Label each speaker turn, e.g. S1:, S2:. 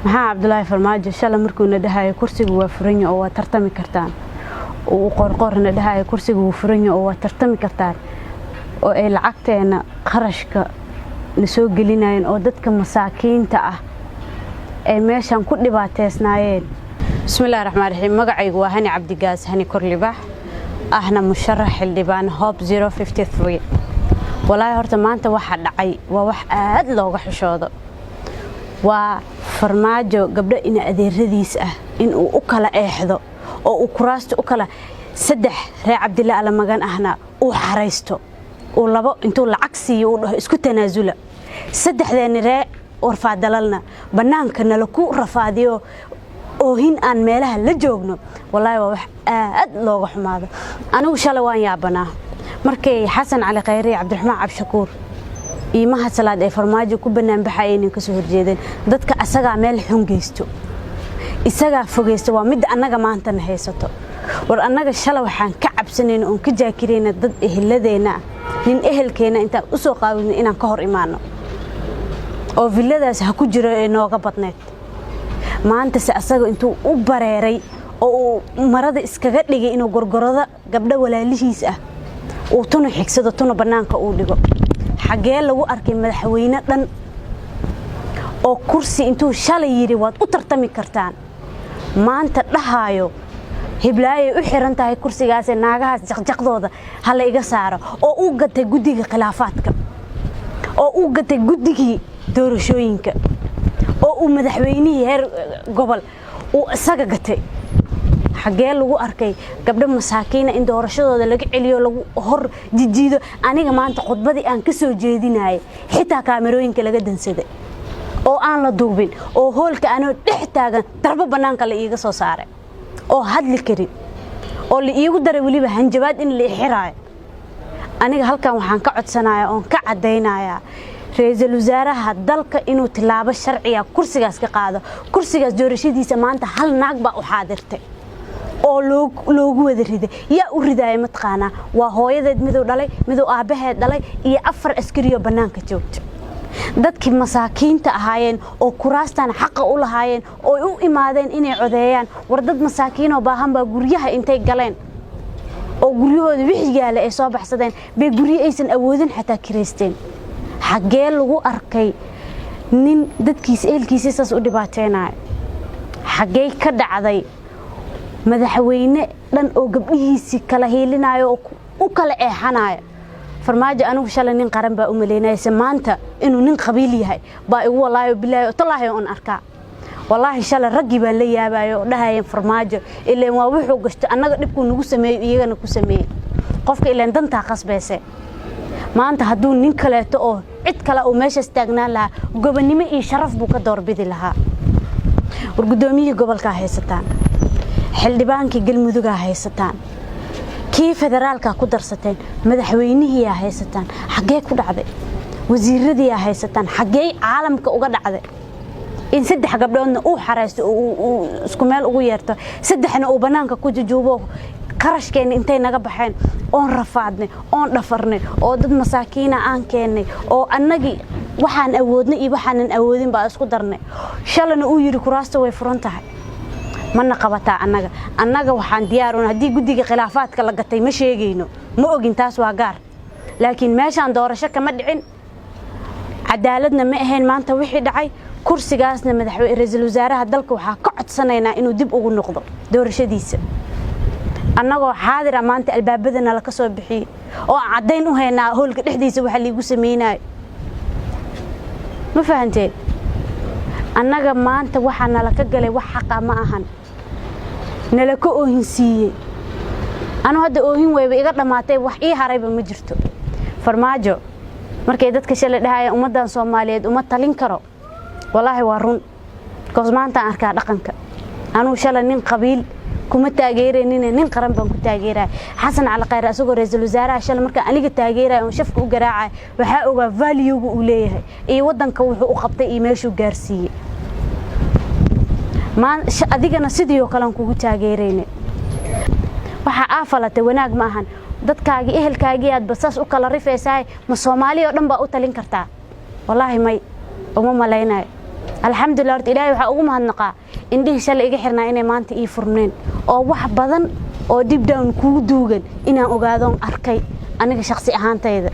S1: maxaa Cabdullaahi Farmaajo shalay markuu na dhahay kursigu waa furan yahay oo waa tartami kartaan oo qorqorna dhahay kursigu waa furan yahay oo waa tartami kartaan oo ay lacagteena qarashka la soo gelinayeen oo dadka masaakiinta ah ay meeshan ku dhibaateysnaayeen. Bismillaahir Rahmaanir Rahiim. Magacaygu waa Hani Cabdigaas Hani Korlibax ahna musharax xildhibaan Hope 053. والله horta maanta waxa dhacay waa wax aad looga xishoodo waa Farmaajo gabdho in adeeradiis ah in uu u kala eexdo oo uu kuraasta u kala saddex ree Cabdillah ala magan ahna uu xareysto oo labo intuu lacag siiyo uu dhaho isku tanaasula saddexdeena ree warfaadalalna banaanka nala ku rafaadiyo oo hin aan meelaha la joogno wallahi waa wax aad looga xumaado. Anigu shalay waan yaabanaa markay Xasan Cali Khayri Cabdiraxmaan Cabshakuur iimaha salaad ee Farmaajo ku banaan baxayeen ka soo horjeedeen dadka asaga meel xun geysto isaga fogeysto waa mid annaga maanta na haysato war annaga shalay waxaan ka cabsanayna oo ka jaakireena dad eheladeena nin ehelkeena inta u soo qaadin inaan ka hor imaano oo villadaas ha ku jiro ee nooga badneed maanta si asaga intuu u bareeray oo marada iskaga dhigay inuu gorgorada gabdha walaalihiis ah oo tuna xigsado tuna banaanka uu dhigo xagee lagu arkay madaxweyne dhan oo kursi intuu shalay yiri waad u tartami kartaan maanta dhahayo hiblaaye u xiran tahay kursigaas ee naagaha jaqjaqdooda hal iga saaro oo uu gatay gudiga khilaafaadka oo uu gatay gudigii doorashooyinka oo uu madaxweynihii heer gobol uu isaga gatay xagee lagu arkay gabdho masaakiina in doorashadooda laga celiyo lagu hor jijiido aniga maanta khudbadii aan ka soo jeedinay xitaa kaamirooyinka laga dansaday oo aan la duubin oo hoolka aan dhex taagan darbo banaanka la iiga soo saaray oo hadli karin oo la iigu daray waliba hanjabaad in la xiraayo aniga halkan waxaan ka codsanayaa oo ka cadeynayaa ra'iisul wasaaraha dalka inuu tilaabo sharciya kursigaas ka qaado kursigaas doorashadiisa maanta hal naag baa u xaadirtay oo loogu wada riday yaa u ridaay matqaana waa hooyadeed mid uu dhalay mid uu aabaheed dhalay iyo 4 askari oo banaanka joogto dadkii masaakiinta ahaayeen oo kuraastan xaq u lahaayeen oo u imaadeen inay codeeyaan war dad masaakiin oo baahan baa guryaha intay galeen oo guryahooda wixigaale ay soo baxsadeen bay guryo aysan awoodin xataa kireysteen xagee lagu arkay nin dadkiisa eelkiisa saas u dhibaateynaa xagee ka dhacday madaxweyne dhan oo gabdhihiisi kala heelinayo oo u kala eexanayo Farmaajo anigu shalay nin qaran baa u maleynaysa maanta inuu nin qabiil yahay baa igu walaayo bilaayo tallaahi on arkaa wallahi shalay raggi baan la yaabayo dhahayeen Farmaajo ilaa waa wuxuu gashto annaga dhibku nagu sameeyo iyagana ku sameeyay qofka ilaa dantaa qasbayse maanta hadduu nin kaleeto oo cid kale oo meesha istaagnaan lahaa gobonimo iyo sharaf buu ka doorbidi lahaa war gudoomiyihii gobolka haysataan xildhibaankii galmudug haysataan kii federaalka ku darsateen madaxweynihii haysataan xagee ku dhacday wasiiradii haysataan xagee caalamka uga dhacday in saddex gabdhoodna uu xareysto oo isku meel ugu yeerto saddexna uu banaanka ku jujuubo qarashkeen intay naga baxeen oon rafaadnay oon dhafarnay oo dad masaakiina aan keenay oo annagi waxaan awoodnay iyo waxaan awoodin baa isku darnay shalana uu yiri kuraasta way furan tahay mana qabataa annaga waxaan diyaar u hadii gudiga khilaafaadka la gatay ma sheegayno ma ogin taas waa gaar laakiin meeshaan doorasho kama dhicin cadaaladna ma ahayn maanta wixii dhacay kursigaasna madaxweyne ra'iisul wasaaraha dalka waxa ka codsanaynaa inuu dib ugu noqdo doorashadiisa annagoo xaadir maanta albaabadana la ka soo bixiyay oo cadeyn u haynaa hoolka dhexdiisa waxa liigu sameeyay ma fahanteen annaga maanta waxa nala ka galay wax xaq ma ahan nala ka oohinsiiyay anu hadda oohin weyba iga dhamaatay wax ii harayba ma jirto Farmaajo markay dadka shalay dhahay ummadan Soomaaliyeed uma talin karo wallahi waa run koosmaanta arkaa dhaqanka anu shalay nin qabiil kuma taageereenin nin qaran baan ku taageeray Xasan Cali Khayri asagoo ra'iisul wasaaraha shalay marka aniga taageeray oo shafka u garaacay waxa ogaa value-gu uu leeyahay ee wadanka wuxuu u qabtay iyo meeshuu gaarsiiyay adigana sidoo kale kugu taageereenay waxa aafalatay wanaag ma ahan dadkaagi ehelkaagi aad basaas u kala rifeysay ma Soomaaliya oo dhan baa u talin kartaa wallahi may uma maleynay alxamdulilah horta ilaahay waxaa ugu mahadnaqaa indhihii shalay iga xirnaa inay maanta ii furneen oo wax badan oo deep down kugu duugan inaan ogaadoon arkay aniga shakhsi ahaantayda